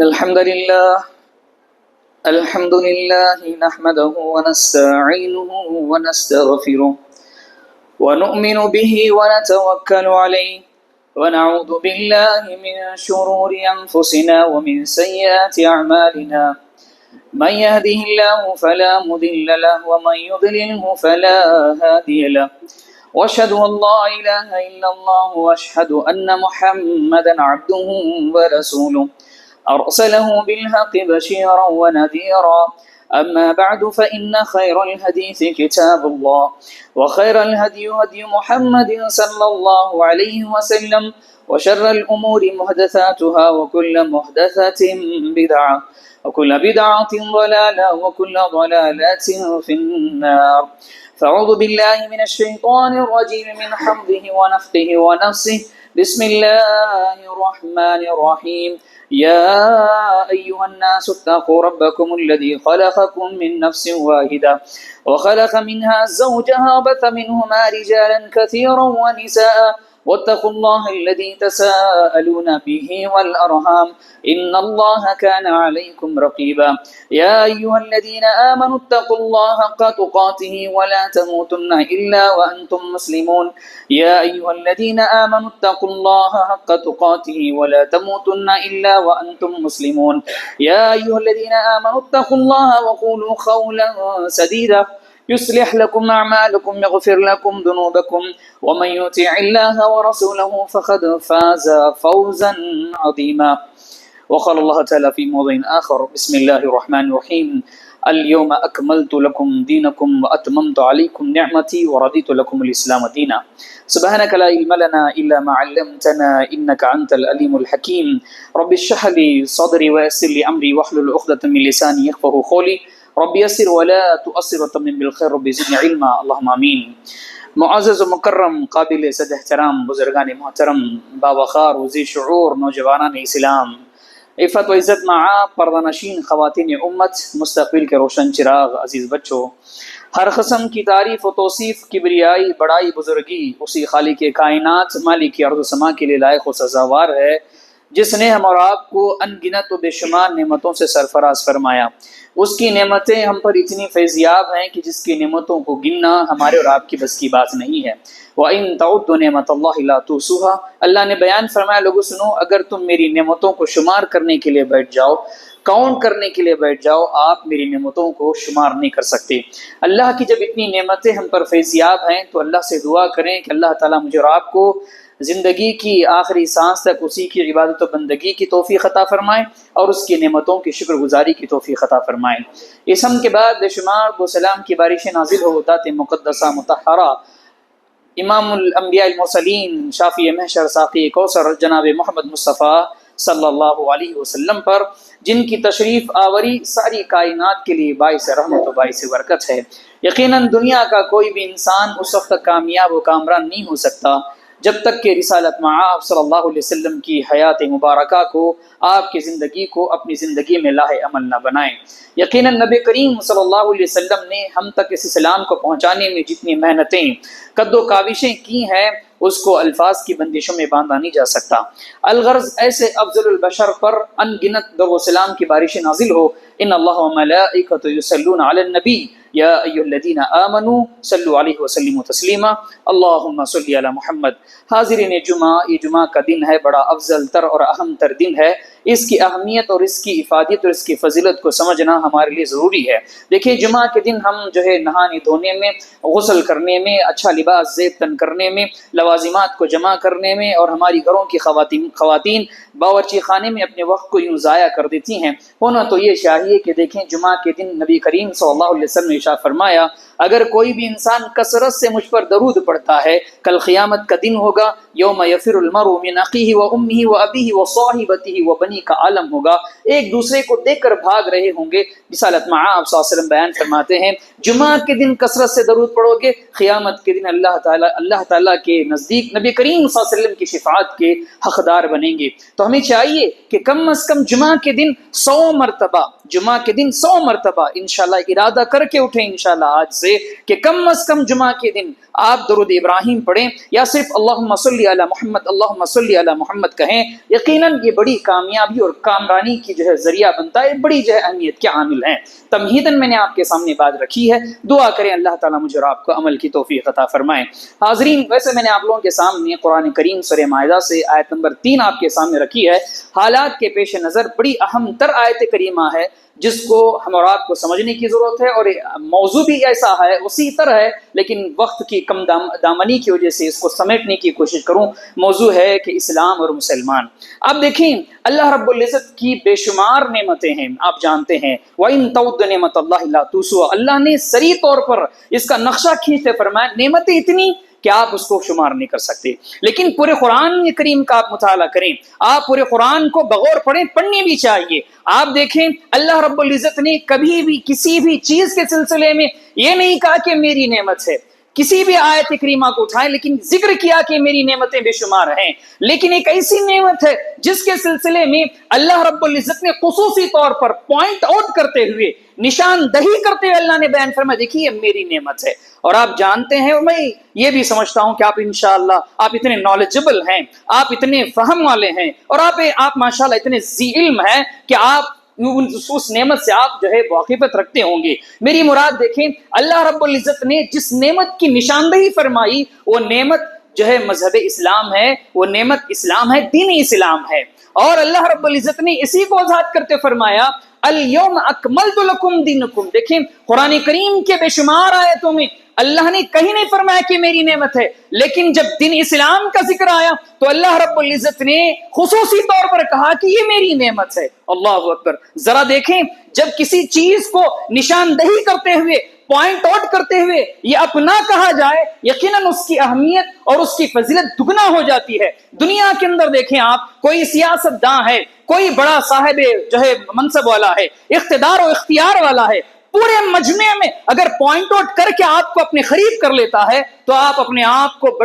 إن الحمد لله نحمده ونستعينه ونستغفره ونؤمن به ونتوكل عليه ونعوذ بالله من شرور أنفسنا ومن سيئات أعمالنا من يهده الله فلا مضل له ومن يضلله فلا هادي له وأشهد أن لا إله إلا الله وأشهد أن محمدا عبده ورسوله أرسله بالحق بشيرا ونذيرا أما بعد فإن خير الحديث كتاب الله وخير الهدي هدي محمد صلى الله عليه وسلم وشر الأمور محدثاتها وكل محدثة بدعة وكل بدعة ضلالة وكل ضلالة في النار فأعوذ بالله من الشيطان الرجيم من حمده ونفخه ونفسه بسم الله الرحمن الرحيم يا أيها الناس اتقوا ربكم الذي خلقكم من نفس واحدة وخلق منها زوجها وبث منهما رجالا كثيرا ونساء واتقوا الله الذي تساءلون به والأرحام إن الله كان عليكم رقيبا يا أيها الذين آمنوا اتقوا الله حق تقاته ولا تموتن إلا وأنتم مسلمون يا أيها الذين آمنوا اتقوا الله حق تقاته ولا تموتن إلا وأنتم مسلمون يا أيها الذين آمنوا اتقوا الله وقولوا قولا سديدا يصلح لكم أعمالكم يغفر لكم ذنوبكم ومن يطع الله ورسوله فقد فاز فوزا عظيما وقال الله تعالى في موضع آخر بسم الله الرحمن الرحيم اليوم أكملت لكم دينكم وأتممت عليكم نعمتي ورضيت لكم الإسلام دينا سبحانك لا علم لنا إلا ما علمتنا إنك أنت العليم الحكيم رب اشرح لي صدري ويسر لي أمري واحلل عقدة من لساني يفقهوا قولي رب یسر ولا تؤثر وتمم بالخیر رب زدنی علما اللہم آمین۔ معزز و مکرم قابل صد احترام بزرگان محترم باوقار و ذی شعور نوجوانان اسلام، عفت و عزت معاب پردہ نشین خواتین امت، مستقبل کے روشن چراغ عزیز بچوں، ہر قسم کی تعریف و توصیف، کبریائی، بڑائی، بزرگی اسی خالق کائنات مالک ارض و سما کے لیے لائق و سزاوار ہے جس نے ہم اور آپ کو ان گنت و بے شمار نعمتوں سے سرفراز فرمایا۔ اس کی نعمتیں ہم پر اتنی فیضیاب ہیں کہ جس کی نعمتوں کو گننا ہمارے اور آپ کی بس کی بات نہیں ہے۔ وَإِن تَعُدُّوا نِعْمَةَ اللَّهِ لَا تُحْصُوهَا، اللہ نے بیان فرمایا لوگوں سنو، اگر تم میری نعمتوں کو شمار کرنے کے لیے بیٹھ جاؤ، کاؤنٹ کرنے کے لیے بیٹھ جاؤ، آپ میری نعمتوں کو شمار نہیں کر سکتے۔ اللہ کی جب اتنی نعمتیں ہم پر فیضیاب ہیں تو اللہ سے دعا کریں کہ اللہ تعالیٰ مجھے اور آپ کو زندگی کی آخری سانس تک اسی کی عبادت و بندگی کی توفیق عطا فرمائیں اور اس کی نعمتوں کی شکر گزاری کی توفیق عطا فرمائیں۔ اس ہم کے بعد بے شمار دو سلام کی بارشیں نازل ہو ذات مقدسہ مطہرہ امام الانبیاء المرسلین شافی محشر ساقی کوثر جناب محمد مصطفیٰ صلی اللہ علیہ وسلم پر، جن کی تشریف آوری ساری کائنات کے لیے باعث رحمت و باعث برکت ہے۔ یقیناً دنیا کا کوئی بھی انسان اس وقت تک کامیاب و کامران نہیں ہو سکتا جب تک کہ رسالت معاب صلی اللہ علیہ وسلم کی حیات مبارکہ کو، آپ کی زندگی کو اپنی زندگی میں لاہ عمل نہ بنائیں۔ یقیناً نبی کریم صلی اللہ علیہ وسلم نے ہم تک اس اسلام کو پہنچانے میں جتنی محنتیں قد و کاوشیں کی ہیں اس کو الفاظ کی بندشوں میں باندھا نہیں جا سکتا۔ الغرض ایسے افضل البشر پر ان گنت درو سلام کی بارشیں نازل ہو۔ ان اللہ و ملائکۃ یصلون علی النبی یا ایھا الذین آمنوا صلوا علیہ وسلموا تسلیما اللہم صل علی محمد۔ حاضرین جمعہ، یہ جمعہ کا دن ہے، بڑا افضل تر اور اہم تر دن ہے۔ اس کی اہمیت اور اس کی افادیت اور اس کی فضیلت کو سمجھنا ہمارے لیے ضروری ہے۔ دیکھیے جمعہ کے دن ہم جو ہے نہانے دھونے میں، غسل کرنے میں، اچھا لباس زیب تن کرنے میں، لوازمات کو جمع کرنے میں، اور ہماری گھروں کی خواتین باورچی خانے میں اپنے وقت کو یوں ضائع کر دیتی ہیں۔ ہونا تو یہ چاہیے کہ دیکھیں جمعہ کے دن نبی کریم صلی اللہ علیہ وسلم نے ارشاد فرمایا اگر کوئی بھی انسان کثرت سے مجھ پر درود پڑھتا ہے، کل قیامت کا دن ہوگا، یوم یفر المرء من اخیہ و امہ و ابیہ و صاحبتہ و بنیہ کا عالم ہوگا، ایک دوسرے کو دیکھ کر بھاگ رہے ہوں گے۔ رسالت معاب صلی اللہ علیہ وسلم بیان فرماتے ہیں جمعہ کے دن کثرت سے درود پڑھو گے، قیامت کے دن اللہ تعالیٰ کے نزدیک نبی کریم صلی اللہ علیہ وسلم کی شفاعت کے حقدار بنیں گے۔ تو ہمیں چاہیے کہ کم از کم جمعہ کے دن 100 مرتبہ انشاءاللہ ارادہ کر کے اٹھیں انشاءاللہ آج سے کہ کم از کم جمعہ کے دن آپ درود ابراہیم پڑھیں یا صرف اللہم صلی علی محمد اللہم صلی علی محمد کہیں، یقیناً یہ بڑی کامیابی اور کامرانی کی ذریعہ بنتا ہے، بڑی اہمیت کے عامل ہیں۔ تمہیداً میں نے آپ کے سامنے بات رکھی ہے، دعا کریں اللہ تعالیٰ مجھے اور آپ کو عمل کی توفیق عطا فرمائیں۔ حاضرین، ویسے میں نے آپ لوگوں کے سامنے قرآن کریم سورہ مائدہ سے آیت نمبر 3 آپ کے سامنے رکھی ہے۔ حالات کے پیش نظر بڑی اہم تر آیت کریمہ ہے جس کو ہم اور آپ کو سمجھنے کی ضرورت ہے، اور موضوع بھی ایسا ہے، اسی طرح ہے، لیکن وقت کی کم دامنی کی وجہ سے اس کو سمیٹنے کی کوشش کروں۔ موضوع ہے کہ اسلام اور مسلمان۔ اب دیکھیں، اللہ رب العزت کی بے شمار نعمتیں ہیں، آپ جانتے ہیں وَإِن تَعُدُّ نِعْمَتَ اللَّهِ لَا تُحْصُوهَا، اللہ نے صریح طور پر اس کا نقشہ کھینچتے فرمایا نعمتیں اتنی کہ آپ اس کو شمار نہیں کر سکتے۔ لیکن پورے قرآن کریم کا آپ مطالعہ کریں، آپ پورے قرآن کو بغور پڑھیں، پڑھنی بھی چاہیے۔ آپ دیکھیں اللہ رب العزت نے کبھی بھی کسی بھی چیز کے سلسلے میں یہ نہیں کہا کہ میری نعمت ہے، کسی بھی آیت کریمہ کو اٹھائیں لیکن ذکر کیا کہ میری نعمتیں بے شمار ہیں۔ لیکن ایک ایسی نعمت ہے جس کے سلسلے میں اللہ رب العزت نے خصوصی طور پر پوائنٹ آؤٹ کرتے ہوئے، نشاندہی کرتے ہوئے اللہ نے بیان فرمایا دیکھیے یہ میری نعمت ہے۔ اور آپ جانتے ہیں، اور میں یہ بھی سمجھتا ہوں کہ آپ انشاءاللہ آپ اتنے نالجبل ہیں، آپ اتنے فہم والے ہیں، اور آپ ماشاءاللہ اتنے ذی علم ہیں کہ آپ اس نعمت سے آپ واقفیت رکھتے ہوں گے۔ میری مراد دیکھیں، اللہ رب العزت نے جس نعمت کی نشاندہی فرمائی وہ نعمت مذہب اسلام ہے، وہ نعمت اسلام ہے، دین اسلام ہے۔ اور اللہ رب العزت نے اسی کو وضاحت کرتے فرمایا الیوم اکملت لکم دینکم۔ دیکھیں قرآن کریم کے بے شمار آیتوں میں اللہ نے کہیں نہیں فرمایا کہ میری نعمت ہے، لیکن جب دین اسلام کا ذکر آیا تو اللہ رب العزت نے خصوصی طور پر کہا کہ یہ میری نعمت ہے۔ اللہ اکبر۔ ذرا دیکھیں، جب کسی چیز کو نشاندہی کرتے ہوئے، پوائنٹ آؤٹ کرتے ہوئے یہ اپنا کہا جائے، یقیناً اس کی اہمیت اور اس کی فضیلت دگنا ہو جاتی ہے۔ دنیا کے اندر دیکھیں آپ، کوئی سیاست داں ہے، کوئی بڑا صاحب منصب والا ہے، اقتدار و اختیار والا ہے، پورے مجمع میں اگر پوائنٹ آؤٹ کر کے آپ کو اپنے قریب کر لیتا ہے تو آپ اپنے آپ کو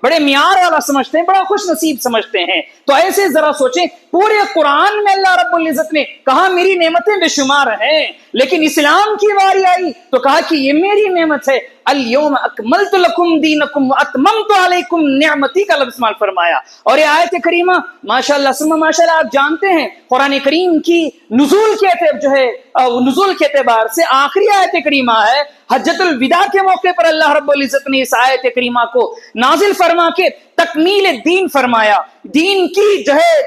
بڑے معیار والا سمجھتے ہیں، بڑا خوش نصیب سمجھتے ہیں۔ تو ایسے ذرا سوچیں، پورے قرآن میں اللہ رب العزت نے کہا میری نعمتیں بے شمار ہیں، لیکن اسلام کی باری آئی تو کہا کہ یہ میری نعمت ہے۔ الیوم اکملت لکم دینکم واتممت علیکم نعمتی کا لفظ استعمال فرمایا۔ اور یہ آیت کریمہ ماشاءاللہ ثم ماشاءاللہ آپ جانتے ہیں قرآن کریم کی نزول کے اعتبار سے آخری آیت کریمہ ہے۔ حجۃ الوداع کے موقع پر اللہ رب العزت نے اس آیت کریمہ کو نازل فرما کے تکمیل دین فرمایا، دین کی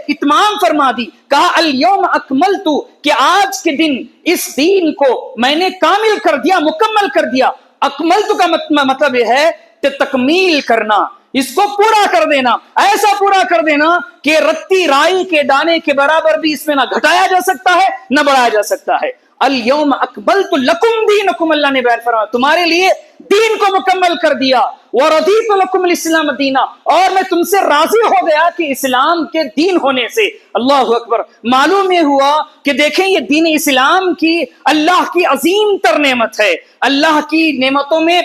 اتمام فرما دی۔ کہا الیوم اکملت، کہ آج کے دن اس دین کو میں نے کامل کر دیا، مکمل کر دیا۔ اکملت کا مطلب یہ ہے کہ تکمیل کرنا، اس کو پورا کر دینا، ایسا پورا کر دینا کہ رتی رائی کے دانے کے برابر بھی اس میں نہ گھٹایا جا سکتا ہے نہ بڑھایا جا سکتا ہے۔ الیوم اکملت لکم دینکم، اللہ نے بیان فرمایا تمہارے لیے دین کو مکمل کر دیا۔ وَرَضِيتُ لَكُمُ الْإِسْلَامَ دِينًا، اور میں تم سے راضی ہو گیا کہ اسلام کے دین ہونے سے۔ اللہ اکبر۔ معلوم یہ ہوا کہ دیکھیں یہ دین اسلام کی اللہ کی عظیم تر نعمت ہے۔ اللہ کی نعمتوں میں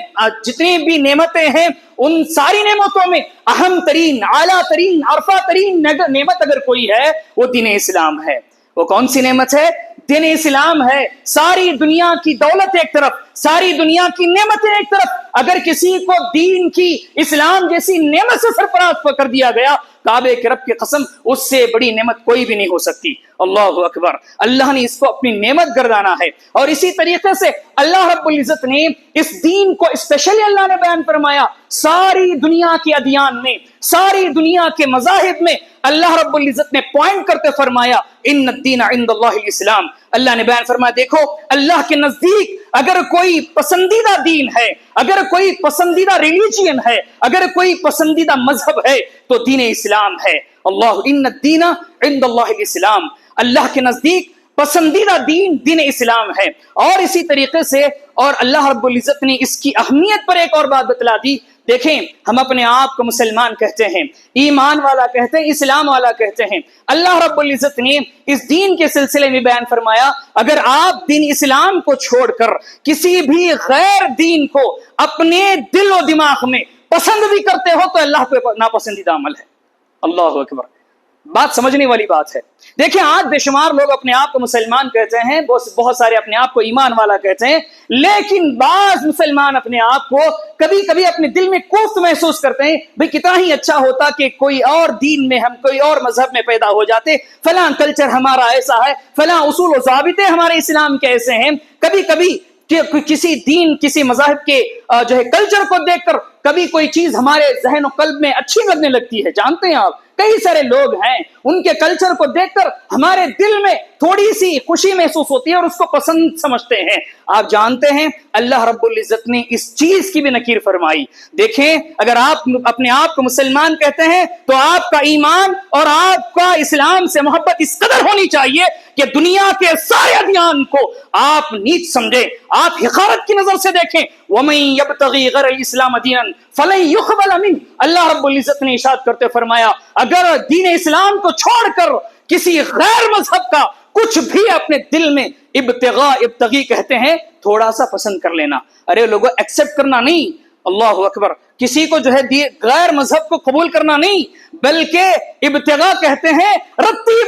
جتنی بھی نعمتیں ہیں ان ساری نعمتوں میں اہم ترین، اعلیٰ ترین، عرفہ ترین نعمت اگر کوئی ہے وہ دین اسلام ہے۔ وہ کون سی نعمت ہے؟ دین اسلام ہے۔ ساری دنیا کی دولت ایک طرف، ساری دنیا کی نعمتیں ایک طرف، اگر کسی کو دین کی، اسلام جیسی نعمت سے سرفراز کر دیا گیا، کعبے کے رب کی قسم اس سے بڑی نعمت کوئی بھی نہیں ہو سکتی۔ اللہ اکبر۔ اللہ نے اس کو اپنی نعمت گردانا ہے، اور اسی طریقے سے اللہ رب العزت نے اس دین کو اسپیشلی اللہ نے بیان فرمایا۔ ساری دنیا کے ادیان میں، ساری دنیا کے مذاہب میں اللہ رب العزت نے پوائنٹ کرتے فرمایا ان الدین عند اللہ الاسلام۔ اللہ نے بیان فرمایا دیکھو اللہ کے نزدیک اگر کوئی پسندیدہ دین ہے، اگر کوئی پسندیدہ ریلیجین ہے، اگر کوئی پسندیدہ مذہب ہے تو دین اسلام ہے۔ اللہ ان الدین عند اللہ الاسلام، اللہ کے نزدیک پسندیدہ دین اسلام ہے۔ اور اسی طریقے سے اور اللہ رب العزت نے اس کی اہمیت پر ایک اور بات بتلا دی۔ دیکھیں ہم اپنے آپ کو مسلمان کہتے ہیں، ایمان والا کہتے ہیں، اسلام والا کہتے ہیں۔ اللہ رب العزت نے اس دین کے سلسلے میں بیان فرمایا اگر آپ دین اسلام کو چھوڑ کر کسی بھی غیر دین کو اپنے دل و دماغ میں پسند بھی کرتے ہو تو اللہ کو ناپسندیدہ عمل ہے۔ اللہ اکبر۔ بات سمجھنے والی بات ہے. دیکھیں آج بے شمار لوگ اپنے آپ کو مسلمان کہتے ہیں، بہت سارے اپنے آپ کو ایمان والا کہتے ہیں، لیکن بعض مسلمان اپنے آپ کو کبھی کبھی اپنے دل میں کوفت محسوس کرتے ہیں، بھئی کتنا ہی اچھا ہوتا کہ کوئی اور دین میں، ہم کوئی اور مذہب میں پیدا ہو جاتے، فلاں کلچر ہمارا ایسا ہے، فلاں اصول و ضابطے ہمارے اسلام کے ایسے ہیں. کبھی کبھی کہ کسی دین، کسی مذہب کے جو ہے کلچر کو دیکھ کر کبھی کوئی چیز ہمارے ذہن و قلب میں اچھی لگنے لگتی ہے. جانتے ہیں آپ کئی سارے لوگ ہیں ان کے کلچر کو دیکھ کر ہمارے دل میں تھوڑی سی خوشی محسوس ہوتی ہے اور اس کو پسند سمجھتے ہیں. آپ جانتے ہیں اللہ رب العزت نے اس چیز کی بھی نکیر فرمائی. دیکھیں اگر آپ اپنے آپ کو مسلمان کہتے ہیں تو آپ کا ایمان اور آپ کا اسلام سے محبت اس قدر ہونی چاہیے کہ دنیا کے سارے ادیان کو آپ نیچ سمجھیں، آپ حقارت کی نظر سے دیکھیں. وَمَن يَبْتَغِي غَيْرَ الْإِسْلَامَ دِينًا فَلَن يُقْبَلَ مِنْهُ. اللہ رب العزت نے ارشاد کرتے فرمایا اگر دین اسلام کو چھوڑ کر کسی غیر مذہب کا کچھ بھی اپنے دل میں ابتغی کہتے ہیں، تھوڑا سا پسند کر لینا. ارے لوگوں ایکسپٹ کرنا نہیں، اللہ اکبر، کسی کو جو ہے غیر مذہب کو قبول کرنا نہیں، بلکہ ابتغاء کہتے ہیں رتی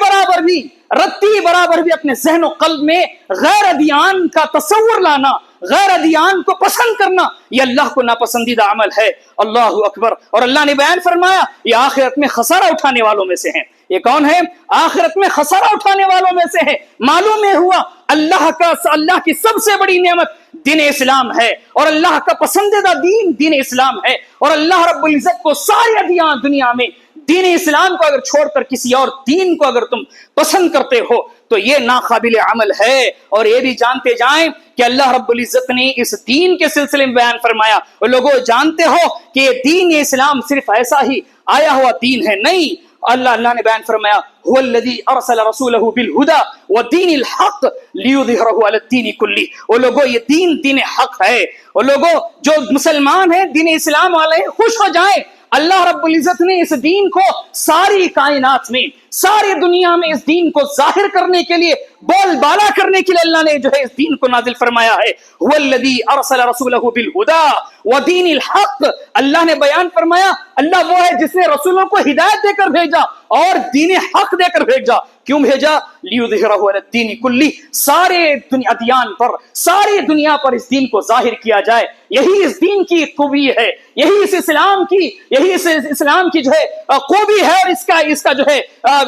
برابر بھی اپنے ذہن و قلب میں غیر ادیان کا تصور لانا، غیر ادیان کو پسند کرنا، یہ اللہ کو ناپسندیدہ عمل ہے. اللہ اکبر. اور اللہ نے بیان فرمایا یہ آخرت میں خسارہ اٹھانے والوں میں سے ہیں. یہ کون ہے؟ آخرت میں خسارہ اٹھانے والوں میں سے ہے. معلوم ہوا اللہ کی سب سے بڑی نعمت دین اسلام ہے اور اللہ کا پسندیدہ دین دین اسلام ہے. اور اللہ رب العزت کو سارے ادیان دنیا میں دین اسلام کو اگر چھوڑ کر کسی اور دین کو اگر تم پسند کرتے ہو تو یہ ناقابل عمل ہے. اور یہ بھی جانتے جائیں کہ اللہ رب العزت نے اس دین کے سلسلے میں بیان فرمایا، اور لوگوں جانتے ہو کہ یہ دین اسلام صرف ایسا ہی آیا ہوا دین ہے نہیں. اللہ نے بیان فرمایا هو الذي ارسل رسوله بالهدى ودين الحق ليظهره على الدين كله. اور لوگوں یہ دین حق ہے. اور لوگوں جو مسلمان ہیں دین اسلام والے خوش ہو جائیں، اللہ رب العزت نے اس دین کو ساری کائنات میں، ساری دنیا میں اس دین کو ظاہر کرنے کے لیے، بول بالا کرنے کے لیے اللہ نے جو ہے اس دین کو نازل فرمایا ہے. هو الذي ارسل رسوله بالهدى ودين الحق. اللہ نے بیان فرمایا اللہ وہ ہے جس نے رسولوں کو ہدایت دے کر بھیجا اور دین حق دے کر بھیجا. کیوں بھیجا؟ لیظہرہ علی الدین کلہ، سارے ادیان پر، ساری دنیا پر اس دین کو ظاہر کیا جائے. یہی اس دین کی خوبی ہے، یہی اس اسلام کی جو ہے خوبی ہے، اور اس کا جو ہے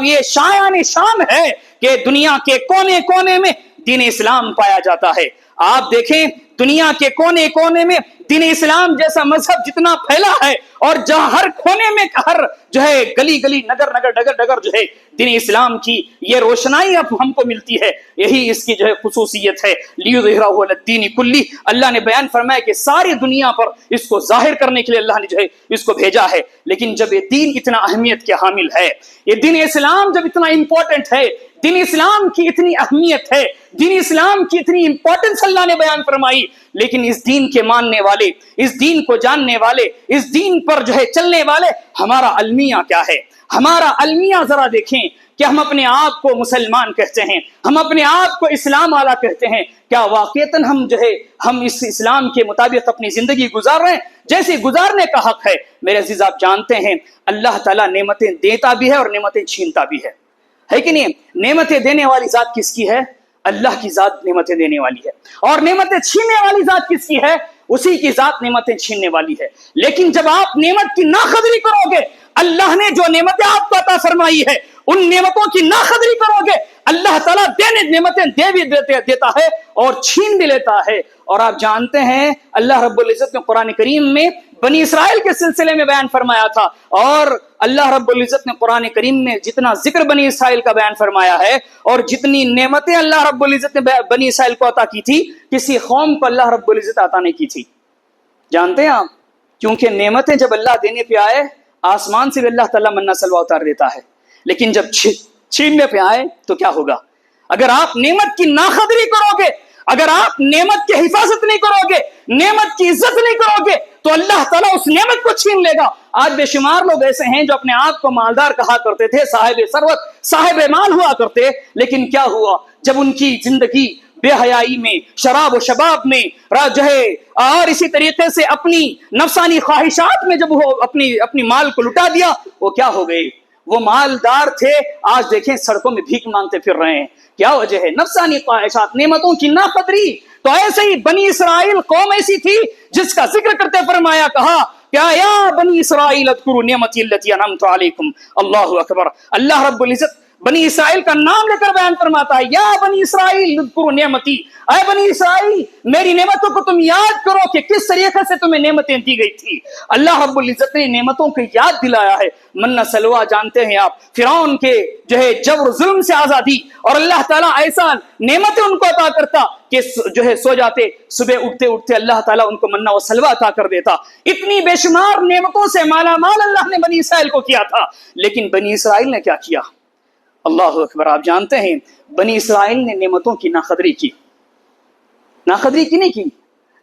یہ شان ہے کہ دنیا کے کونے کونے میں دین اسلام پایا جاتا ہے. آپ دیکھیں دنیا کے کونے کونے میں دین اسلام جیسا مذہب جتنا پھیلا ہے، اور جہاں ہر کونے میں ہر جو ہے گلی گلی نگر نگر ڈگر ڈگر جو ہے دین اسلام کی یہ روشنائی اب ہم کو ملتی ہے. یہی اس کی جو ہے خصوصیت ہے. لیظہرہ علی الدین کلہ. اللہ نے بیان فرمایا کہ ساری دنیا پر اس کو ظاہر کرنے کے لیے اللہ نے جو ہے اس کو بھیجا ہے. لیکن جب یہ دین اتنا اہمیت کے حامل ہے، یہ دین اسلام جب اتنا امپورٹنٹ ہے، دین اسلام کی اتنی اہمیت ہے، دین اسلام کی اتنی امپورٹنس اللہ نے بیان فرمائی، لیکن اس دین کے ماننے والے، اس دین کو جاننے والے، اس دین پر جو ہے چلنے والے، ہمارا المیہ کیا ہے؟ ہمارا المیہ ذرا دیکھیں کہ ہم اپنے آپ کو مسلمان کہتے ہیں، ہم اپنے آپ کو اسلام والا کہتے ہیں. کیا واقعتاً ہم اس اسلام کے مطابق اپنی زندگی گزار رہے ہیں جیسے گزارنے کا حق ہے؟ میرے عزیز آپ جانتے ہیں اللہ تعالیٰ نعمتیں دیتا بھی ہے اور نعمتیں چھینتا بھی ہے کہ نہیں؟ نعمتیں دینے والی ذات کس کی ہے؟ اللہ کی ذات نعمتیں دینے والی ہے. اور نعمتیں چھیننے والی ذات کس کی ہے؟ اسی کی ذات نعمتیں چھیننے والی ہے. لیکن جب آپ نعمت کی ناقدری کرو گے، اللہ نے جو نعمتیں آپ کو عطا فرمائی ہے ان نعمتوں کی ناقدری کرو گے، اللہ تعالیٰ نعمتیں دے بھی دیتا ہے اور چھین بھی لیتا ہے. اور آپ جانتے ہیں اللہ رب العزت نے قرآن کریم میں بنی اسرائیل کے سلسلے میں بیان فرمایا تھا، اور اللہ رب العزت نے قرآن کریم میں جتنا ذکر بنی اسرائیل کا بیان فرمایا ہے اور جتنی نعمتیں اللہ رب العزت نے بنی اسرائیل کو عطا کی تھی، کسی قوم کو اللہ رب العزت عطا نہیں کی تھی. جانتے ہیں آپ؟ کیونکہ نعمتیں جب اللہ دینے پہ آئے آسمان سے بھی اللہ تعالیٰ منہ سلوہ اتار دیتا ہے، لیکن جب چھیننے پہ آئے تو کیا ہوگا؟ اگر آپ نعمت کی ناقدری کرو گے، اگر آپ نعمت کی حفاظت نہیں کرو گے، نعمت کی عزت نہیں کرو گے، تو اللہ تعالیٰ اس نعمت کو چھین لے گا. آج بے شمار لوگ ایسے ہیں جو اپنے آپ کو مالدار کہا کرتے تھے، صاحب ثروت، صاحب مال ہوا کرتے، لیکن کیا ہوا جب ان کی زندگی بے حیائی میں، شراب و شباب میں جو ہے اور اسی طریقے سے اپنی نفسانی خواہشات میں جب وہ اپنی مال کو لٹا دیا، وہ کیا ہو گئے؟ وہ مالدار تھے، آج دیکھیں سڑکوں میں بھیک مانگتے پھر رہے ہیں. کیا وجہ ہے؟ نفسانی خواہشات، نعمتوں کی ناقدری. تو ایسے ہی بنی اسرائیل قوم ایسی تھی جس کا ذکر کرتے فرمایا، کہا کیا یا بنی اسرائیل اذکروا نعمتی التی انعمت علیکم. اللہ اکبر. اللہ رب العزت بنی اسرائیل کا نام لے کر بیان فرماتا ہے، یا بنی اسرائیل اذکروا نعمتی، اے بنی اسرائیل میری نعمتوں کو تم یاد کرو کہ کس طریقے سے تمہیں نعمتیں دی گئی تھی. اللہ رب العزت نے نعمتوں کو یاد دلایا ہے. منہ سلوہ جانتے ہیں آپ، فرعون کے جو ہے جبر ظلم سے آزادی، اور اللہ تعالیٰ ایسا نعمتیں ان کو عطا کرتا کہ جو ہے سو جاتے، صبح اٹھتے اٹھتے اللہ تعالیٰ ان کو منہ و سلوہ عطا کر دیتا. اتنی بے شمار نعمتوں سے مالا مال اللہ نے بنی اسرائیل کو کیا تھا. لیکن بنی اسرائیل نے کیا کیا؟ اللہ اکبر. آپ جانتے ہیں بنی اسرائیل نے نعمتوں کی ناقدری کی. ناقدری کی نہیں کی،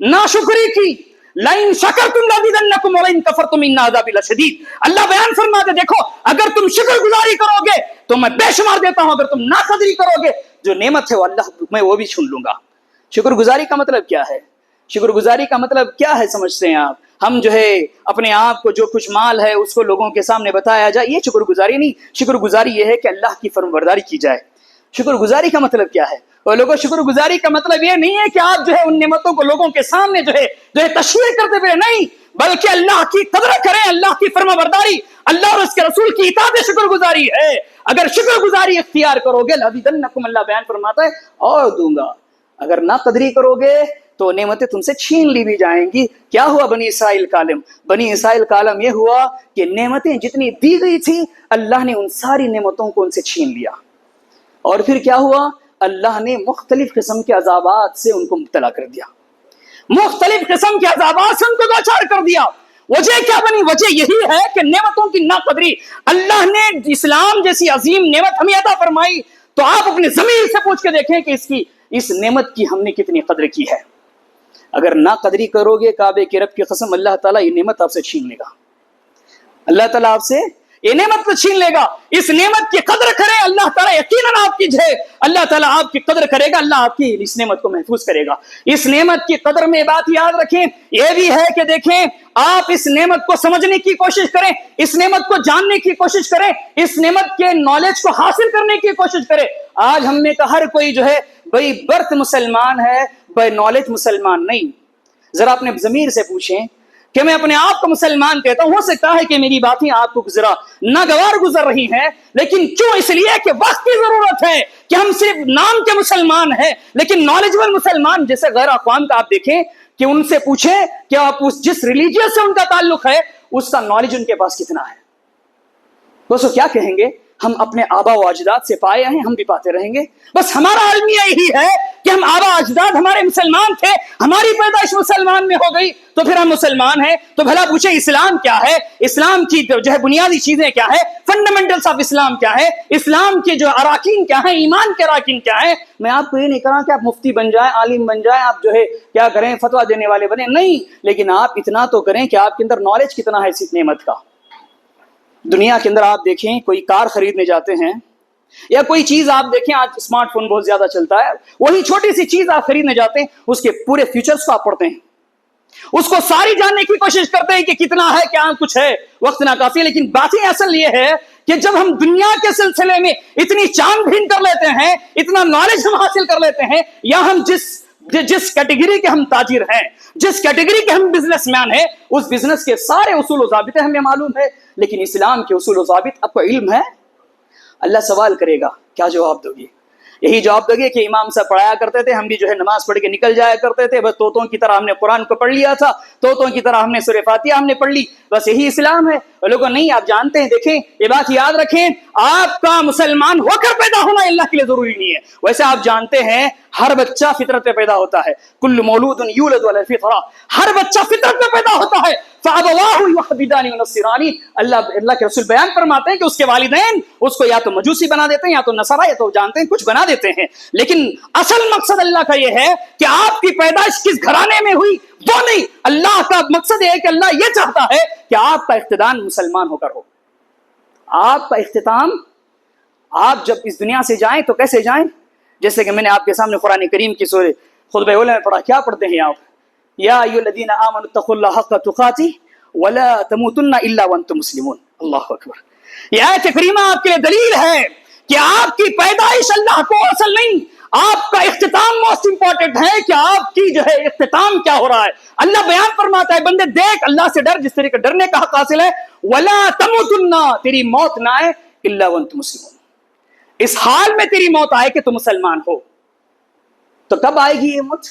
ناشکری کی. لئن شکرتم لازیدنکم ولئن کفرتم ان عذابی لشدید. اللہ بیان فرماتے دیکھو اگر تم شکر گزاری کرو گے تو میں بے شمار دیتا ہوں، اگر تم ناقدری کرو گے جو نعمت ہے وہ اللہ میں وہ بھی چھین لوں گا. شکر گزاری کا مطلب کیا ہے؟ شکر گزاری کا مطلب کیا ہے سمجھتے ہیں آپ؟ ہم جو ہے اپنے آپ کو جو کچھ مال ہے اس کو لوگوں کے سامنے بتایا جائے، یہ شکر گزاری نہیں. شکر گزاری یہ ہے کہ اللہ کی فرمانبرداری کی جائے. شکر گزاری کا مطلب کیا ہے؟ اور لوگوں شکر گزاری کا مطلب یہ نہیں ہے کہ آپ جو ہے ان نعمتوں کو لوگوں کے سامنے جو ہے تشہیر کرتے پھرے، نہیں، بلکہ اللہ کی قدر کریں، اللہ کی فرمانبرداری، اللہ اور اس کے رسول کی اطاعت شکر گزاری ہے. اگر شکر گزاری اختیار کرو گے لازیدنکم، اللہ بیان فرماتا ہے اور دوں گا. اگر نہ قدری کرو گے تو نعمتیں تم سے چھین لی بھی جائیں گی. کیا ہوا بنی اسرائیل کا عالم؟ بنی اسرائیل کا عالم یہ ہوا کہ نعمتیں جتنی دی گئی تھی اللہ نے ان ساری نعمتوں کو ان سے چھین لیا. اور پھر کیا ہوا؟ اللہ نے مختلف قسم کے عذابات سے ان کو مبتلا کر دیا، مختلف قسم کے عذابات سے ان کو دوچار کر دیا. وجہ کیا بنی؟ وجہ یہی ہے کہ نعمتوں کی ناقدری. اللہ نے اسلام جیسی عظیم نعمت ہمیں عطا فرمائی تو آپ اپنے ضمیر سے پوچھ کے دیکھیں کہ اس نعمت کی ہم نے کتنی قدر کی ہے. اگر نہ قدری کرو گے کعبے کے رب کی قسم اللہ تعالیٰ یہ نعمت آپ سے چھین لے گا. اللہ تعالیٰ آپ سے یہ نعمت تو چھین لے گا. اس نعمت کی قدر کریں، اللہ تعالیٰ یقیناً آپ کی اللہ تعالیٰ آپ کی قدر کرے گا، اللہ آپ کی اس نعمت کو محفوظ کرے گا. اس نعمت کی قدر میں بات یاد رکھیں یہ بھی ہے کہ دیکھیں آپ اس نعمت کو سمجھنے کی کوشش کریں، اس نعمت کو جاننے کی کوشش کریں، اس نعمت کے نالج کو حاصل کرنے کی کوشش کریں. آج ہم میں کا ہر کوئی جو ہے بھئی برتھ مسلمان ہے، بائی نالج مسلمان نہیں. ذرا اپنے ضمیر سے پوچھیں کہ میں اپنے آپ کو مسلمان کہتا ہوں، ہو سکتا ہے کہ میری باتیں آپ کو ذرا ناگوار گزر رہی ہیں، لیکن کیوں؟ اس لیے کہ وقت کی ضرورت ہے کہ ہم صرف نام کے مسلمان ہیں لیکن نالجبل مسلمان. جیسے غیر اقوام کا آپ دیکھیں کہ ان سے پوچھیں کہ آپ جس ریلیجن سے ان کا تعلق ہے اس کا نالج ان کے پاس کتنا ہے. بس وہ کیا کہیں گے؟ ہم اپنے آبا و اجداد سے پائے ہیں، ہم بھی پاتے رہیں گے. بس ہمارا المیہ یہی ہے کہ ہم آبا اجداد ہمارے مسلمان تھے، ہماری پیدائش مسلمان میں ہو گئی تو پھر ہم مسلمان ہیں. تو بھلا پوچھیں اسلام کیا ہے؟ اسلام کی جو ہے بنیادی چیزیں کیا ہے؟ فنڈامنٹلز آف اسلام کیا ہے؟ اسلام کے جو اراکین کیا ہیں؟ ایمان کے اراکین کیا ہیں؟ میں آپ کو یہ نہیں کہہ رہا کہ آپ مفتی بن جائیں، عالم بن جائیں، آپ جو ہے کیا کریں فتویٰ دینے والے بنے، نہیں، لیکن آپ اتنا تو کریں کہ آپ کے اندر نالج کتنا ہے اس نعمت کا. دنیا کے اندر آپ دیکھیں کوئی کار خریدنے جاتے ہیں یا کوئی چیز آپ دیکھیں، آج اسمارٹ فون بہت زیادہ چلتا ہے، وہی چھوٹی سی چیز آپ خریدنے جاتے ہیں اس کے پورے فیچرز کو آپ پڑھتے ہیں، اس کو ساری جاننے کی کوشش کرتے ہیں کہ کتنا ہے، کیا کچھ ہے. وقت ناکافی. لیکن باتیں اصل یہ ہے کہ جب ہم دنیا کے سلسلے میں اتنی چاند بھین کر لیتے ہیں، اتنا نالج ہم حاصل کر لیتے ہیں، یا ہم جس کیٹیگری کے ہم تاجر ہیں، جس کیٹیگری کے ہم بزنس مین ہیں، اس بزنس کے سارے اصول و ضابطے ہمیں معلوم ہے، لیکن اسلام کے اصول و ضابط آپ کو علم ہے؟ اللہ سوال کرے گا، کیا جواب دو گے؟ یہی جواب دو گے کہ امام صاحب پڑھایا کرتے تھے، ہم بھی جو ہے نماز پڑھ کے نکل جایا کرتے تھے، بس طوطوں کی طرح ہم نے قرآن کو پڑھ لیا تھا، طوطوں کی طرح ہم نے سورہ فاتحہ ہم نے پڑھ لی، بس یہی اسلام ہے. اور لوگوں نہیں، آپ جانتے ہیں، دیکھیں یہ بات یاد رکھیں، آپ کا مسلمان ہو کر پیدا ہونا اللہ کے لیے ضروری نہیں ہے. ویسے آپ جانتے ہیں ہر بچہ فطرت پہ پیدا ہوتا ہے، کل مولود یولد علی الفطرہ، ہر بچہ فطرت پہ پیدا ہوتا ہے. فابواہ یحودانہ ونصرانی، اللہ کے رسول بیان فرماتے ہیں کہ اس کے والدین اس کو یا تو مجوسی بنا دیتے ہیں، یا تو نصارہ، یا تو جانتے ہیں کچھ بنا دیتے ہیں. لیکن اصل مقصد اللہ کا یہ ہے کہ آپ کی پیدائش کس گھرانے میں ہوئی وہ نہیں، اللہ کا مقصد یہ ہے کہ اللہ یہ چاہتا ہے کہ آپ کا اختتام مسلمان ہو کر ہو. آپ کا اختتام، آپ جب اس دنیا سے جائیں تو کیسے جائیں؟ جیسے کہ میں نے آپ کے سامنے قرآن کریم کی سورہ خطبہ اولیٰ میں پڑھا. کیا پڑھتے ہیں آپ؟ یا ایھا الذین آمنوا اتقوا اللہ حق تقاتہ ولا تموتن الا وانتم مسلمون. اللہ اکبر. یہ آیت کریمہ آپ کے لیے دلیل ہے کہ آپ کی پیدائش اللہ کو اصل نہیں، آپ کا اختتام موسٹ امپورٹنٹ ہے کہ آپ کی جو ہے اختتام کیا ہو رہا ہے۔ اللہ بیان فرماتا ہے بندے دیکھ، اللہ سے ڈر جس طرح کا ڈرنے کا حق حاصل ہے، وَلَا تَمُوتُنَّ، تیری موت نہ آئے إِلَّا وَأَنْتُمْ مُسْلِمُونَ، اس حال میں تیری موت آئے کہ تم مسلمان ہو۔ تو کب آئے گی یہ موت؟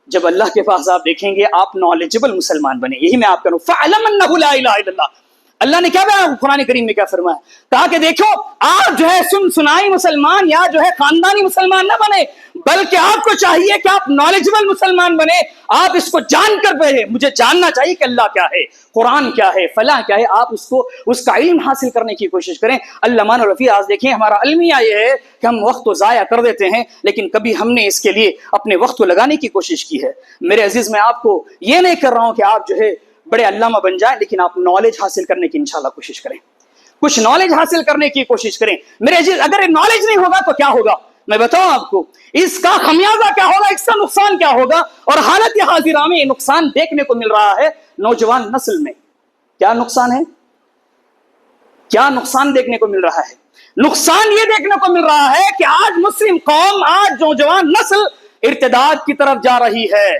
جب اللہ کے پاس آپ دیکھیں گے آپ نالجبل مسلمان بنے۔ یہی میں آپ کروں فَعْلَمْ أَنَّهُ لَا إِلَهَ إِلَّا اللَّهُ۔ اللہ نے کیا بیان قرآن کریم میں کیا فرمایا؟ کہا کہ دیکھو آپ جو ہے سنائی مسلمان یا جو ہے خاندانی مسلمان نہ بنے، بلکہ آپ کو چاہیے کہ آپ نالجبل مسلمان بنے، آپ اس کو جان کر پڑھیں۔ مجھے جاننا چاہیے کہ اللہ کیا ہے، قرآن کیا ہے، فلاں کیا ہے، آپ اس کا علم حاصل کرنے کی کوشش کریں۔ علامہ رفیع آج دیکھیں ہمارا المیہ یہ ہے کہ ہم وقت کو ضائع کر دیتے ہیں، لیکن کبھی ہم نے اس کے لیے اپنے وقت کو لگانے کی کوشش کی ہے۔ میرے عزیز میں آپ کو یہ نہیں کر رہا ہوں کہ آپ جو ہے بڑے علامہ بن جائیں، لیکن آپ نالج حاصل کرنے کی انشاءاللہ کوشش کریں، کچھ نالج حاصل کرنے کی کوشش کریں۔ میرے عزیز اگر نالج نہیں ہوگا تو کیا ہوگا میں بتاؤں آپ کو، اس کا خمیازہ کیا ہوگا، اس کا نقصان کیا ہوگا۔ اور حالت حاضرہ میں یہ نقصان دیکھنے کو مل رہا ہے نوجوان نسل میں۔ کیا نقصان ہے؟ کیا نقصان دیکھنے کو مل رہا ہے؟ نقصان یہ دیکھنے کو مل رہا ہے کہ آج مسلم قوم، آج نوجوان نسل ارتداد کی طرف جا رہی ہے۔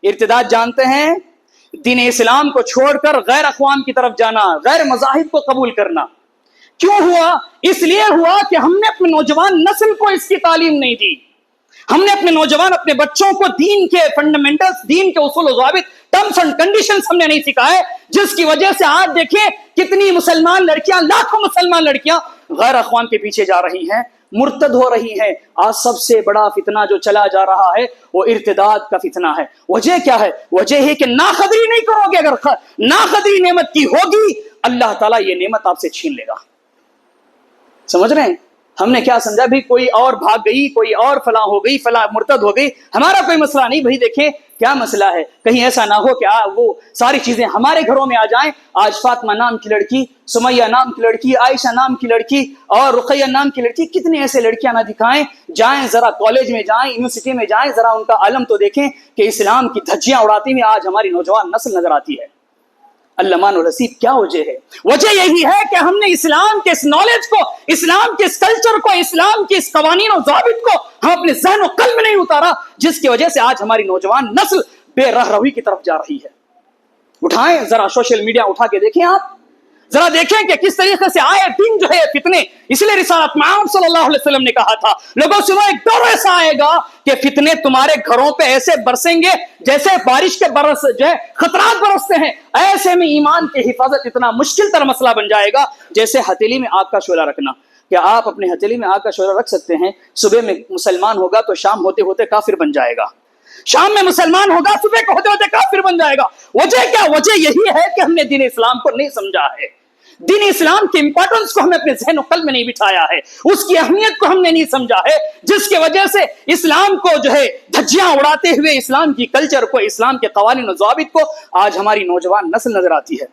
ارتداد جانتے ہیں؟ دین اسلام کو چھوڑ کر غیر اقوام کی طرف جانا، غیر مذاہب کو قبول کرنا۔ کیوں ہوا؟ اس لیے ہوا کہ ہم نے اپنے نوجوان نسل کو اس کی تعلیم نہیں دی۔ ہم نے اپنے نوجوان، اپنے بچوں کو دین کے فنڈامنٹلز، دین کے اصول و ضوابط، ٹرمز اینڈ کنڈیشنز ہم نے نہیں سکھائے، جس کی وجہ سے آج دیکھیں کتنی مسلمان لڑکیاں، لاکھوں مسلمان لڑکیاں غیر اقوام کے پیچھے جا رہی ہیں، مرتد ہو رہی ہیں۔ آج سب سے بڑا فتنہ جو چلا جا رہا ہے وہ ارتداد کا فتنہ ہے۔ وجہ کیا ہے؟ وجہ ہے کہ ناقدری نہیں کرو گے، اگر ناقدری نعمت کی ہوگی اللہ تعالیٰ یہ نعمت آپ سے چھین لے گا۔ سمجھ رہے ہیں؟ ہم نے کیا سمجھا بھی کوئی اور بھاگ گئی، کوئی اور فلاں ہو گئی، فلاں مرتد ہو گئی، ہمارا کوئی مسئلہ نہیں۔ بھائی دیکھیں کیا مسئلہ ہے، کہیں ایسا نہ ہو کہ وہ ساری چیزیں ہمارے گھروں میں آ جائیں۔ آج فاطمہ نام کی لڑکی، سمیہ نام کی لڑکی، عائشہ نام کی لڑکی اور رقیہ نام کی لڑکی، کتنے ایسے لڑکیاں نہ دکھائیں، جائیں ذرا کالج میں جائیں، یونیورسٹی میں جائیں، ذرا ان کا عالم تو دیکھیں کہ اسلام کی دھجیاں اڑاتی ہوئی آج ہماری نوجوان نسل نظر آتی ہے۔ علمان الحسیب کیا وجہ ہے؟ وجہ یہی ہے کہ ہم نے اسلام کے اس نالج کو، اسلام کے اس کلچر کو، اسلام کے اس قوانین و ضابط کو ہم اپنے ذہن و قلب میں نہیں اتارا، جس کی وجہ سے آج ہماری نوجوان نسل بے رہ روی کی طرف جا رہی ہے۔ اٹھائیں ذرا سوشل میڈیا اٹھا کے دیکھیں، آپ ذرا دیکھیں کہ کس طریقے سے آئے دن جو ہے فتنے۔ اس لیے رسالت محمد صلی اللہ علیہ وسلم نے کہا تھا لوگوں سنو، ایک دور ایسا آئے گا کہ فتنے تمہارے گھروں پہ ایسے برسیں گے جیسے بارش کے برس جو ہے خطرات برستے ہیں۔ ایسے میں ایمان کی حفاظت اتنا مشکل تر مسئلہ بن جائے گا جیسے ہتھیلی میں آگ کا شعلہ رکھنا۔ کیا آپ اپنے ہتھیلی میں آگ کا شعلہ رکھ سکتے ہیں؟ صبح میں مسلمان ہوگا تو شام ہوتے ہوتے کافر بن جائے گا، شام میں مسلمان ہوگا صبح کو ہوتے ہوتے کافر بن جائے گا۔ وجہ کیا؟ وجہ یہی ہے کہ ہم نے دین اسلام کو نہیں سمجھا ہے، دین اسلام کی امپورٹنس کو ہم نے اپنے ذہن و قلب میں نہیں بٹھایا ہے، اس کی اہمیت کو ہم نے نہیں سمجھا ہے، جس کی وجہ سے اسلام کو جو ہے دھجیاں اڑاتے ہوئے اسلام کی کلچر کو، اسلام کے قوانین و ضوابط کو آج ہماری نوجوان نسل نظر آتی ہے۔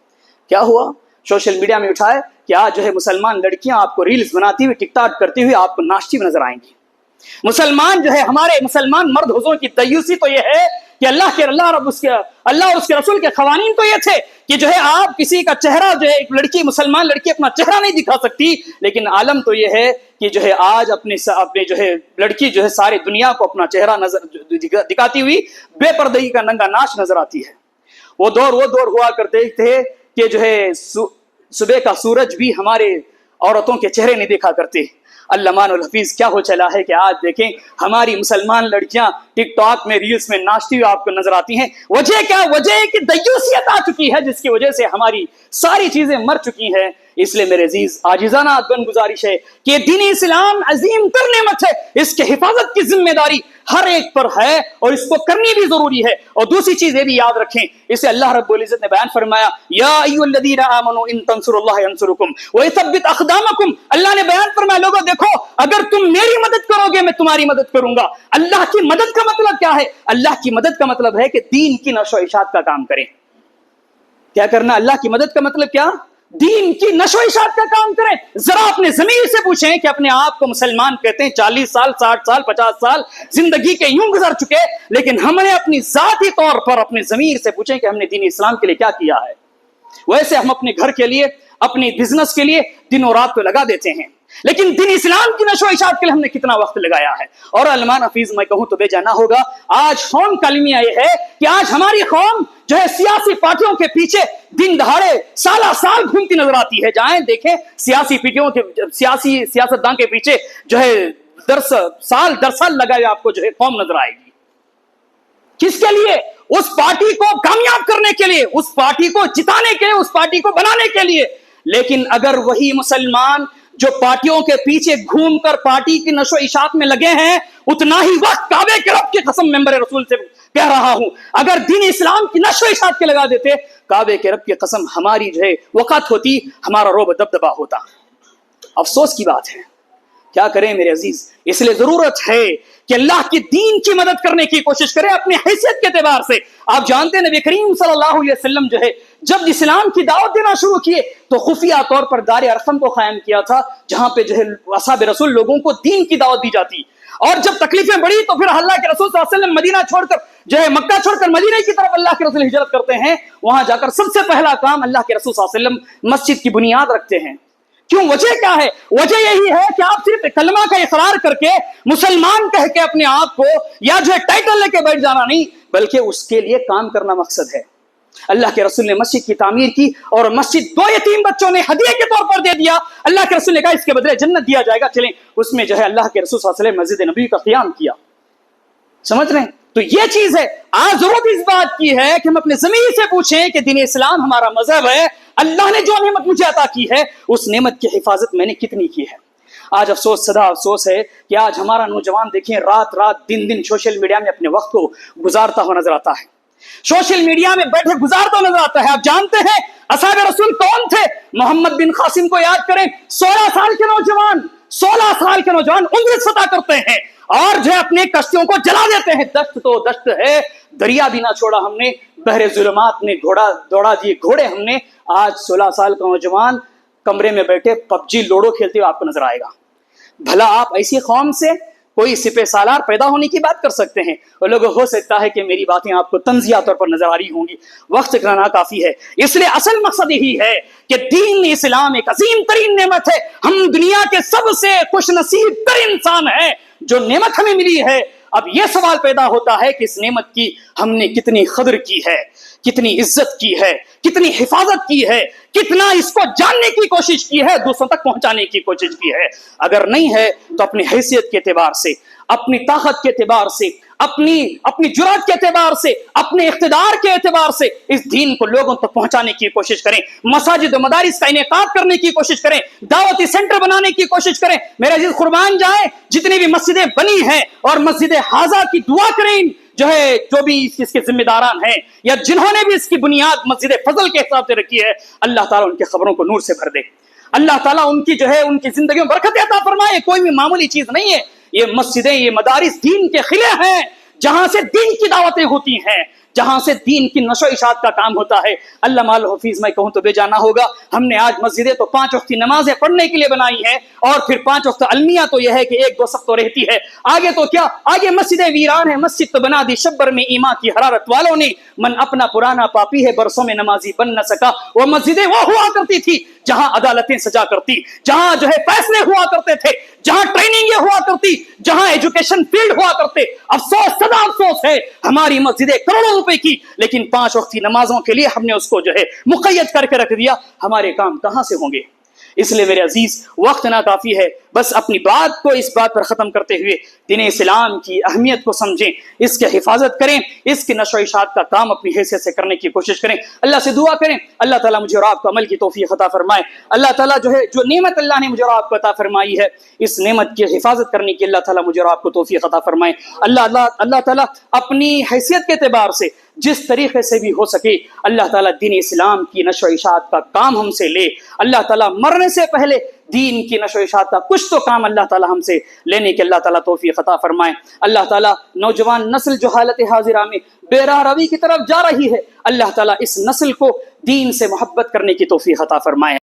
کیا ہوا؟ سوشل میڈیا میں اٹھائے کہ آج جو ہے مسلمان لڑکیاں آپ کو ریلز بناتی ہوئی، ٹک ٹاک کرتی ہوئی آپ کو ناشتی ہوئی نظر آئیں گی۔ مسلمان جو ہے، ہمارے مسلمان مرد حضور کی دیوسی تو یہ ہے کہ اللہ اور اس کے رسول کے قوانین تو یہ تھے کہ جو ہے آپ کسی کا چہرہ جو ہے، ایک لڑکی، مسلمان لڑکی اپنا چہرہ نہیں دکھا سکتی، لیکن عالم تو یہ ہے کہ جو ہے آج اپنے جو ہے لڑکی جو ہے ساری دنیا کو اپنا چہرہ دکھاتی ہوئی بے پردگی کا ننگا ناچ نظر آتی ہے۔ وہ دور ہوا کرتے تھے کہ جو ہے صبح کا سورج بھی ہمارے عورتوں کے چہرے نہیں دیکھا کرتے۔ علمان الحفیظ کیا ہو چلا ہے کہ آج دیکھیں ہماری مسلمان لڑکیاں ٹک ٹاک میں، ریلز میں ناچتی ہوئی آپ کو نظر آتی ہیں۔ وجہ کیا؟ وجہ ہے کہ دیوسیت آ چکی ہے، جس کی وجہ سے ہماری ساری چیزیں مر چکی ہیں۔ اس لیے میرے عزیز عاجزانہ گزارش ہے کہ دین اسلام عظیم تر نعمت ہے، اس کے حفاظت کی ذمہ داری ہر ایک پر ہے اور اس کو کرنی بھی ضروری ہے۔ اور دوسری چیز یہ بھی یاد رکھیں، اسے اللہ رب العزت نے بیان فرمایا یا ایھا الذین آمنوا ان تنصروا اللہ ینصرکم ویثبت اقدامکم۔ اللہ نے بیان فرمایا لوگوں دیکھو، اگر تم میری مدد کرو گے میں تمہاری مدد کروں گا۔ اللہ کی مدد کا مطلب کیا ہے؟ اللہ کی مدد کا مطلب ہے کہ دین کی نشر و اشاعت کا کام کریں۔ کیا کرنا؟ اللہ کی مدد کا مطلب کیا؟ دین کی نشر و اشاعت کا کام کریں۔ ذرا اپنے ضمیر سے پوچھیں کہ اپنے آپ کو مسلمان کہتے ہیں، 40 سال 60 سال 50 سال زندگی کے یوں گزر چکے، لیکن ہم نے اپنی ذاتی طور پر اپنے ضمیر سے پوچھیں کہ ہم نے دین اسلام کے لیے کیا کیا ہے۔ ویسے ہم اپنے گھر کے لیے، اپنے بزنس کے لیے دنوں رات کو لگا دیتے ہیں، لیکن دین اسلام کی نشو و اشاعت کے لیے ہم نے کتنا وقت لگایا ہے؟ اور علمان حفیظ میں کہوں تو بے جانا ہوگا، آج قوم کا المیہ یہ ہے کہ آج ہماری قوم جو ہے سیاسی پارٹیوں کے پیچھے دن دہاڑے سالہ سال گھومتی نظر آتی ہے۔ جائیں دیکھیں سیاسی پارٹیوں کے سیاستدان کے پیچھے جو ہے سال در سال لگائے آپ کو جو ہے قوم نظر آئے گی۔ کس کے لیے؟ اس پارٹی کو کامیاب کرنے کے لیے، اس پارٹی کو جتانے کے لیے، اس پارٹی کو بنانے کے لیے۔ لیکن اگر وہی مسلمان جو پارٹیوں کے پیچھے گھوم کر پارٹی کی نشو و اشاعت میں لگے ہیں، اتنا ہی وقت کعبے کے رب کی قسم ممبر رسول سے کہہ رہا ہوں، اگر دین اسلام کی نشو و اشاعت کے لگا دیتے، کعبے کے رب کی قسم ہماری جو ہے وقت ہوتی، ہمارا روب دبدبا ہوتا۔ افسوس کی بات ہے، کیا کریں میرے عزیز؟ اس لیے ضرورت ہے کہ اللہ کی دین کی مدد کرنے کی کوشش کریں اپنی حیثیت کے اعتبار سے۔ آپ جانتے ہیں نبی کریم صلی اللہ علیہ وسلم جو ہے جب اسلام کی دعوت دینا شروع کیے تو خفیہ طور پر دار ارقم کو قائم کیا تھا، جہاں پہ جو ہے اصحاب رسول لوگوں کو دین کی دعوت دی جاتی، اور جب تکلیفیں بڑھی تو پھر اللہ کے رسول صلی اللہ علیہ وسلم مدینہ چھوڑ کر جو ہے مکہ چھوڑ کر مدینہ کی طرف اللہ کے رسول ہجرت کرتے ہیں۔ وہاں جا کر سب سے پہلا کام اللہ کے رسول صلی اللہ علیہ وسلم مسجد کی بنیاد رکھتے ہیں۔ کیوں؟ وجہ کیا ہے؟ وجہ یہی ہے کہ آپ صرف کلمہ کا اقرار کر کے مسلمان کہہ کے اپنے آپ کو یا جو ہے ٹائٹل لے کے بیٹھ جانا نہیں، بلکہ اس کے لیے کام کرنا مقصد ہے۔ اللہ کے رسول نے مسجد کی تعمیر کی اور مسجد 2 یتیم بچوں نے ہدیے کے طور پر دے دیا۔ اللہ کے رسول نے کہا اس کے بدلے جنت دیا جائے گا، چلیں اس میں جو ہے اللہ کے رسول صلی اللہ علیہ وسلم مسجد نبوی کا قیام کیا۔ سمجھ رہے ہیں؟ تو یہ چیز ہے، آج ضرورت اس بات کی ہے کہ ہم اپنے ضمیر سے پوچھیں کہ دین اسلام ہمارا مذہب ہے، اللہ نے جو نعمت مجھے عطا کی ہے اس نعمت کی حفاظت میں نے کتنی کی ہے۔ آج افسوس صدا افسوس ہے کہ آج ہمارا نوجوان دیکھیں رات دن سوشل میڈیا میں اپنے وقت کو گزارتا ہوا نظر آتا ہے، سوشل میڈیا میں بیٹھے گزارتا نظر آتا ہے۔ آپ جانتے ہیں اصحاب رسول کون تھے؟ محمد بن قاسم کو یاد کریں، 16 سال کے نوجوان انگریز فتح کرتے ہیں اور جو ہے اپنے کشتیوں کو جلا دیتے ہیں۔ دشت تو دشت ہے، دریا بھی نہ چھوڑا ہم نے، بحر ظلمات میں دوڑا دیے گھوڑے ہم نے۔ آج 16 سال کا نوجوان کمرے میں بیٹھے پب جی لوڈو کھیلتے ہوئے آپ کو نظر آئے گا۔ بھلا آپ ایسی قوم سے کوئی سپہ سالار پیدا ہونے کی بات کر سکتے ہیں؟ اور لوگوں ہو سکتا ہے کہ میری باتیں آپ کو طنزیہ طور پر نظر آ رہی ہوں گی، وقت کا ناکافی ہے، اس لیے اصل مقصد یہی ہے کہ دین اسلام ایک عظیم ترین نعمت ہے۔ ہم دنیا کے سب سے خوش نصیب تر انسان ہیں جو نعمت ہمیں ملی ہے۔ اب یہ سوال پیدا ہوتا ہے کہ اس نعمت کی ہم نے کتنی قدر کی ہے، کتنی عزت کی ہے، کتنی حفاظت کی ہے، کتنا اس کو جاننے کی کوشش کی ہے، دوسروں تک پہنچانے کی کوشش کی ہے۔ اگر نہیں ہے تو اپنی حیثیت کے اعتبار سے، اپنی طاقت کے اعتبار سے، اپنی جرات کے اعتبار سے، اپنے اقتدار کے اعتبار سے اس دین کو لوگوں تک پہنچانے کی کوشش کریں، مساجد و مدارس کا انعقاد کرنے کی کوشش کریں، دعوتی سینٹر بنانے کی کوشش کریں۔ میرے عزیز قربان جائیں، جتنی بھی مسجدیں بنی ہیں اور مسجد حاضہ کی دعا کریں، جو بھی اس کے ذمہ داران ہیں یا جنہوں نے بھی اس کی بنیاد مسجد فضل کے حساب سے رکھی ہے، اللہ تعالیٰ ان کے خبروں کو نور سے بھر دے، اللہ تعالیٰ ان کی جو ہے ان کی زندگیوں میں برکت عطا فرمائے۔ کوئی بھی معمولی چیز نہیں ہے، یہ مسجدیں، یہ مدارس دین کے قلعے ہیں، جہاں سے دین کی دعوتیں ہوتی ہیں، جہاں سے دین کی نشو و اشاعت کا کام ہوتا ہے۔ علامہ الحفیظ میں کہوں تو بے جانا ہوگا، ہم نے آج مسجدیں تو 5 وقت کی نمازیں پڑھنے کے لیے بنائی ہیں، اور پھر 5 وقت المیہ تو یہ ہے کہ 1-2 سخت تو رہتی ہے، آگے تو کیا، آگے مسجدیں ویران ہیں۔ مسجد تو بنا دی شبر میں ایمان کی حرارت والوں نے، من اپنا پرانا پاپی ہے برسوں میں نمازی بن نہ سکا۔ وہ مسجدیں وہ ہوا کرتی تھی جہاں عدالتیں سجا کرتی، جہاں جو ہے فیصلے ہوا کرتے تھے، جہاں ٹریننگیں ہوا کرتی، جہاں ایجوکیشن فیلڈ ہوا کرتے۔ افسوس صدا افسوس ہے، ہماری مسجدیں کروڑوں روپے کی، لیکن 5 وقت کی نمازوں کے لیے ہم نے اس کو جو ہے مقید کر کے رکھ دیا، ہمارے کام کہاں سے ہوں گے؟ اس لیے میرے عزیز وقت ناکافی ہے، بس اپنی بات کو اس بات پر ختم کرتے ہوئے دین اسلام کی اہمیت کو سمجھیں، اس کی حفاظت کریں، اس کی نشر و اشاعت کا کام اپنی حیثیت سے کرنے کی کوشش کریں، اللہ سے دعا کریں اللہ تعالیٰ مجھے اور آپ کو عمل کی توفیق عطا فرمائے۔ اللہ تعالیٰ جو نعمت اللہ نے مجھے اور آپ کو عطا فرمائی ہے، اس نعمت کی حفاظت کرنے کی اللہ تعالیٰ مجھے اور آپ کو توفیق عطا فرمائے۔ اللہ تعالیٰ اپنی حیثیت کے اعتبار سے جس طریقے سے بھی ہو سکے اللہ تعالیٰ دین اسلام کی نشر و اشاعت کا کام ہم سے لے، اللہ تعالیٰ مرنے سے پہلے دین کی نشر و اشاعت کا کچھ تو کام اللہ تعالیٰ ہم سے لینے کے اللہ تعالیٰ توفیق عطا فرمائے۔ اللہ تعالیٰ نوجوان نسل جو حالت حاضرہ میں بے راہ روی کی طرف جا رہی ہے، اللہ تعالیٰ اس نسل کو دین سے محبت کرنے کی توفیق عطا فرمائے۔